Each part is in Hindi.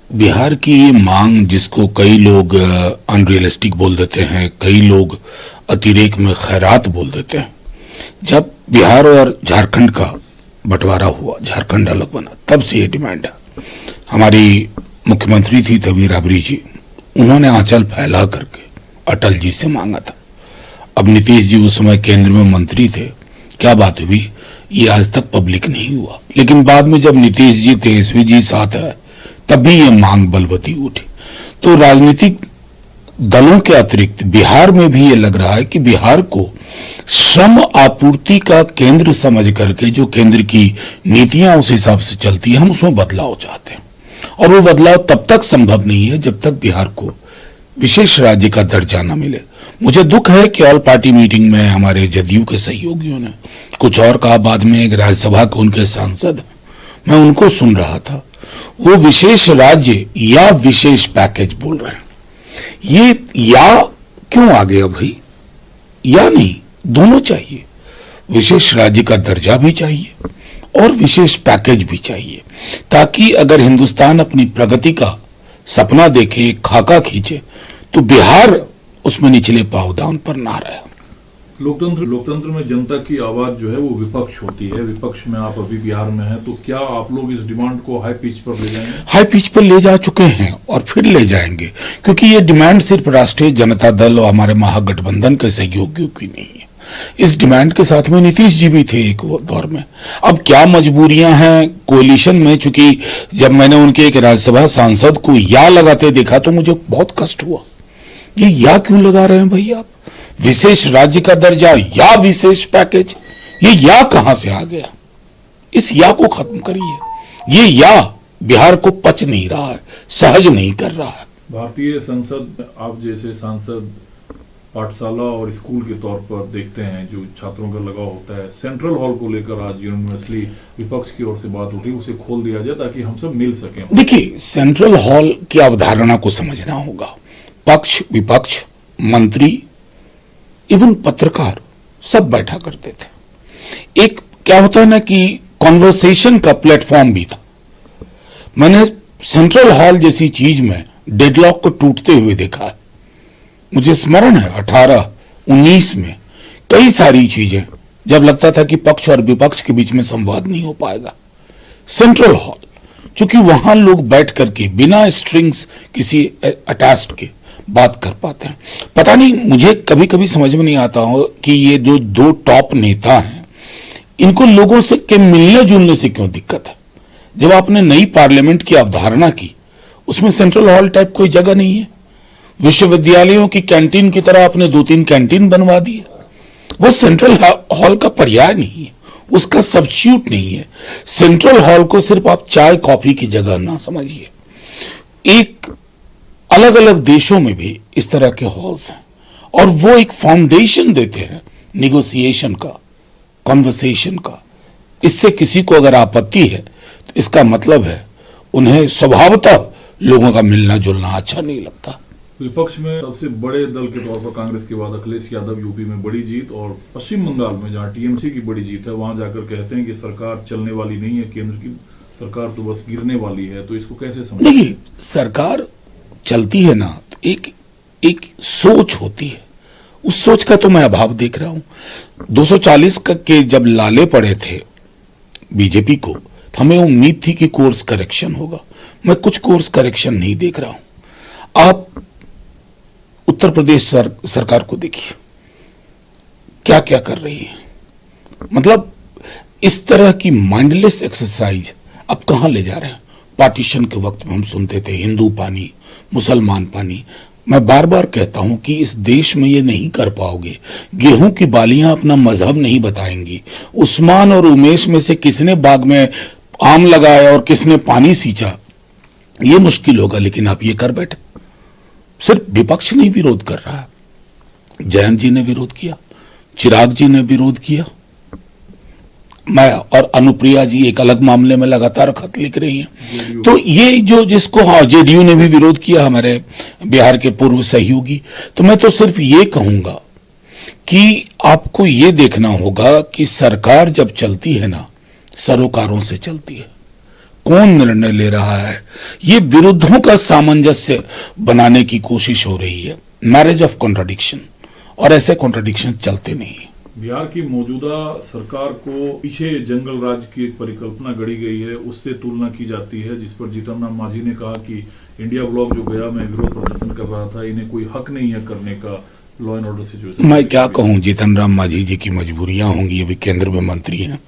बिहार की ये मांग, जिसको कई लोग अनरियलिस्टिक बोल देते हैं, कई लोग अतिरेक में खैरात बोल देते हैं। जब बिहार और झारखंड का बंटवारा हुआ, झारखंड अलग बना, तब से ये डिमांड है। हमारी मुख्यमंत्री थी तभी राबड़ी जी, उन्होंने आंचल फैला करके अटल जी से मांगा था। अब नीतीश जी उस समय केंद्र में मंत्री थे, क्या बात हुई ये आज तक पब्लिक नहीं हुआ। लेकिन बाद में जब नीतीश जी, तेजस्वी जी साथ है, तब भी ये मांग बलवती उठी। तो राजनीतिक दलों के अतिरिक्त बिहार में भी ये लग रहा है कि बिहार को श्रम आपूर्ति का केंद्र समझ करके जो केंद्र की नीतियां उस हिसाब से चलती है, हम उसमें बदलाव चाहते हैं। और वो बदलाव तब तक संभव नहीं है जब तक बिहार को विशेष राज्य का दर्जा न मिले। मुझे दुख है कि ऑल पार्टी मीटिंग में हमारे जदयू के सहयोगियों ने कुछ और कहा। बाद में एक राज्यसभा के उनके सांसद, मैं उनको सुन रहा था, वो विशेष राज्य या विशेष पैकेज बोल रहे हैं। ये या क्यों आ गया भाई? या नहीं, दोनों चाहिए। विशेष राज्य का दर्जा भी चाहिए और विशेष पैकेज भी चाहिए, ताकि अगर हिंदुस्तान अपनी प्रगति का सपना देखे, एक खाका खींचे, तो बिहार उसमें निचले पावदान पर ना रहे। लोकतंत्र में जनता की आवाज जो है वो विपक्ष होती है। विपक्ष में आप अभी बिहार में हैं, तो क्या आप लोग इस डिमांड को हाई पिच पर ले जाएंगे? हाई पिच पर ले जा चुके हैं और फिर ले जाएंगे, क्योंकि ये डिमांड सिर्फ राष्ट्रीय जनता दल और हमारे महागठबंधन के सहयोगियों की नहीं है। इस डिमांड के साथ में नीतीश जी भी थे एक दौर में। अब क्या मजबूरियां हैं कोalition में, चूंकि जब मैंने उनके एक राज्यसभा सांसद को या लगाते देखा तो मुझे बहुत कष्ट हुआ। ये या क्यों लगा रहे हैं भाई आप? विशेष राज्य का दर्जा या विशेष पैकेज, ये या कहां से आ गया? इस या को खत्म करिए। ये या बिहार को पच नहीं रहा है, सहज नहीं कर रहा है। भारतीय संसद, आप जैसे सांसद पाठशाला और स्कूल के तौर पर देखते हैं जो छात्रों का लगाव होता है। सेंट्रल हॉल को लेकर आज यूनिवर्सली विपक्ष की ओर से बात उठी, उसे खोल दिया जाए ताकि हम सब मिल सकें। देखिए, सेंट्रल हॉल की अवधारणा को समझना होगा। पक्ष विपक्ष, मंत्री, इवन पत्रकार सब बैठा करते थे। एक क्या होता है ना कि कॉन्वर्सेशन का प्लेटफॉर्म भी था। मैंने सेंट्रल हॉल जैसी चीज में डेडलॉक को टूटते हुए देखा है। मुझे स्मरण है 18-19 में कई सारी चीजें जब लगता था कि पक्ष और विपक्ष के बीच में संवाद नहीं हो पाएगा। सेंट्रल हॉल, चूंकि वहां लोग बैठ करके बिना स्ट्रिंग्स किसी अटैच्ड के बात कर पाते हैं। पता नहीं, मुझे कभी कभी समझ में नहीं आता हो कि ये जो दो टॉप नेता हैं, इनको लोगों से के मिलने जुलने से क्यों दिक्कत है? जब आपने नई पार्लियामेंट की अवधारणा की, उसमें सेंट्रल हॉल टाइप कोई जगह नहीं है। विश्वविद्यालयों की कैंटीन की तरह आपने 2-3 कैंटीन बनवा दी। वो सेंट्रल हॉल का पर्याय नहीं है, उसका सब्स्टिट्यूट नहीं है। सेंट्रल हॉल को सिर्फ आप चाय कॉफी की जगह ना समझिए। एक अलग अलग देशों में भी इस तरह के हॉल्स हैं और वो एक फाउंडेशन देते हैं निगोसिएशन का, कॉन्वर्सेशन का। इससे किसी को अगर आपत्ति है तो इसका मतलब है उन्हें स्वभावतः लोगों का मिलना जुलना अच्छा नहीं लगता। विपक्ष में सबसे बड़े दल के तौर पर कांग्रेस के बाद अखिलेश यादव यूपी में बड़ी जीत, और पश्चिम बंगाल में जहां टीएमसी की बड़ी जीत है, वहां जाकर कहते हैं कि सरकार चलने वाली नहीं है, केंद्र की सरकार तो बस गिरने वाली है। तो इसको कैसे समझें? देखिए, सरकार चलती है ना, तो एक सोच होती है। उस सोच का तो मैं अभाव देख रहा हूं। 240 के जब लाले पड़े थे बीजेपी को, तो हमें उम्मीद थी कि कोर्स करेक्शन होगा। मैं कुछ कोर्स करेक्शन नहीं देख रहा हूं। आप उत्तर प्रदेश सरकार को देखिए, क्या क्या कर रही है। मतलब इस तरह की माइंडलेस एक्सरसाइज अब कहां ले जा रहे हैं? पार्टीशन के वक्त में हम सुनते थे हिंदू पानी, मुसलमान पानी। मैं बार बार कहता हूं कि इस देश में ये नहीं कर पाओगे। गेहूं की बालियां अपना मजहब नहीं बताएंगी। उस्मान और उमेश में से किसने बाग में आम लगाया और किसने पानी सींचा, ये मुश्किल होगा। लेकिन आप ये कर बैठे। सिर्फ विपक्ष नहीं विरोध कर रहा है। जयंत जी ने विरोध किया, चिराग जी ने विरोध किया, मैं और अनुप्रिया जी एक अलग मामले में लगातार खत लिख रही हैं। तो ये जो जिसको जेडीयू ने भी विरोध किया, हमारे बिहार के पूर्व सहयोगी। तो मैं तो सिर्फ ये कहूंगा कि आपको ये देखना होगा कि सरकार जब चलती है ना, सरोकारों से चलती है, कौन निर्णय ले रहा है, ये विरुद्धों का सामंजस्य बनाने की कोशिश हो रही है, मैरिज ऑफ कॉन्ट्राडिक्शन, और ऐसे कॉन्ट्राडिक्शन चलते नहीं है। बिहार की मौजूदा सरकार को पीछे जंगल राज की एक परिकल्पना गढ़ी गई है, उससे तुलना की जाती है, जिस पर जीतन राम मांझी ने कहा कि इंडिया ब्लॉक जो गया में विरोध प्रदर्शन कर रहा था, इन्हें कोई हक नहीं है करने का लॉ एंड ऑर्डर सिचुएशन। मैं क्या कहूं, जीतन राम मांझी जी की मजबूरियां होंगी, अभी केंद्र में मंत्री हैं।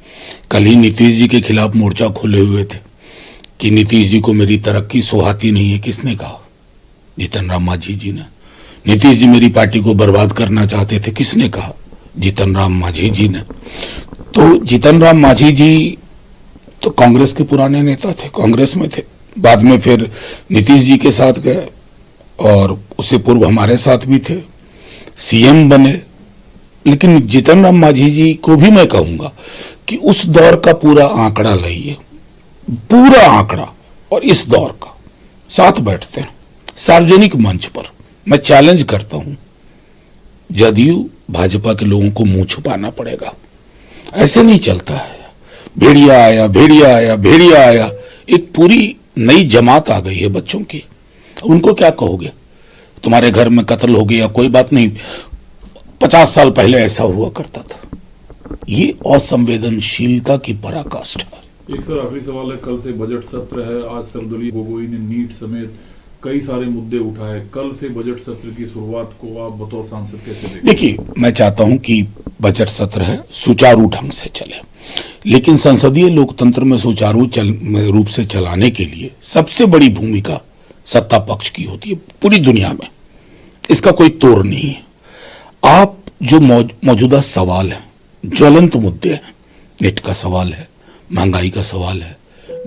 कल ही नीतीश जी के खिलाफ मोर्चा खोले हुए थे कि नीतीश जी को मेरी तरक्की सुहाती नहीं है। किसने कहा? जीतन राम मांझी जी ने। नीतीश जी मेरी पार्टी को बर्बाद करना चाहते थे। किसने कहा? जीतन राम मांझी जी ने। तो जीतन राम मांझी जी तो कांग्रेस के पुराने नेता थे, कांग्रेस में थे, बाद में फिर नीतीश जी के साथ गए और उससे पूर्व हमारे साथ भी थे, सीएम बने। लेकिन जीतन राम मांझी जी को भी मैं कहूंगा कि उस दौर का पूरा आंकड़ा लाइए, पूरा आंकड़ा, और इस दौर का साथ बैठते हैं सार्वजनिक मंच पर। मैं चैलेंज करता हूं, जदयू भाजपा के लोगों को मुंह छुपाना पड़ेगा, ऐसे नहीं चलता है। भेड़िया आया, भेड़िया आया, भेड़िया आया, एक पूरी नई जमात आ गई है बच्चों की। उनको क्या कहोगे? तुम्हारे घर में कत्ल हो गया, कोई बात नहीं, 50 साल पहले ऐसा हुआ करता था। ये असंवेदनशीलता की पराकाष्ठा है। एक सर आखिरी सवाल है, कल से बजट सत्र है, आज सर्वदलीय गोगोई ने नीट समेत कई सारे मुद्दे उठाए, कल से बजट सत्र की शुरुआत को आप बतौर सांसद कैसे देखते हैं? देखिए, मैं चाहता हूं कि बजट सत्र है सुचारू ढंग से चले, लेकिन संसदीय लोकतंत्र में सुचारू रूप से चलाने के लिए सबसे बड़ी भूमिका सत्ता पक्ष की होती है पूरी दुनिया में, इसका कोई तोड़ नहीं है। आप जो मौजूदा सवाल है, ज्वलंत मुद्दे हैं, नेट का सवाल है, महंगाई का सवाल है,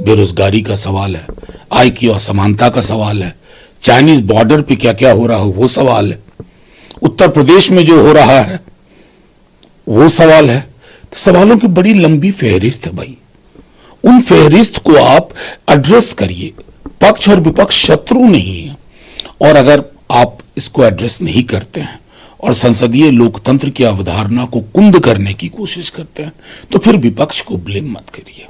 बेरोजगारी का सवाल है, आय की असमानता का सवाल है, चाइनीज बॉर्डर पे क्या क्या हो रहा है वो सवाल है, उत्तर प्रदेश में जो हो रहा है वो सवाल है। तो सवालों की बड़ी लंबी फहरिस्त है भाई, उन फहरिस्त को आप एड्रेस करिए। पक्ष और विपक्ष शत्रु नहीं है, और अगर आप इसको एड्रेस नहीं करते हैं और संसदीय लोकतंत्र की अवधारणा को कुंद करने की कोशिश करते हैं तो फिर विपक्ष को ब्लेम मत करिए।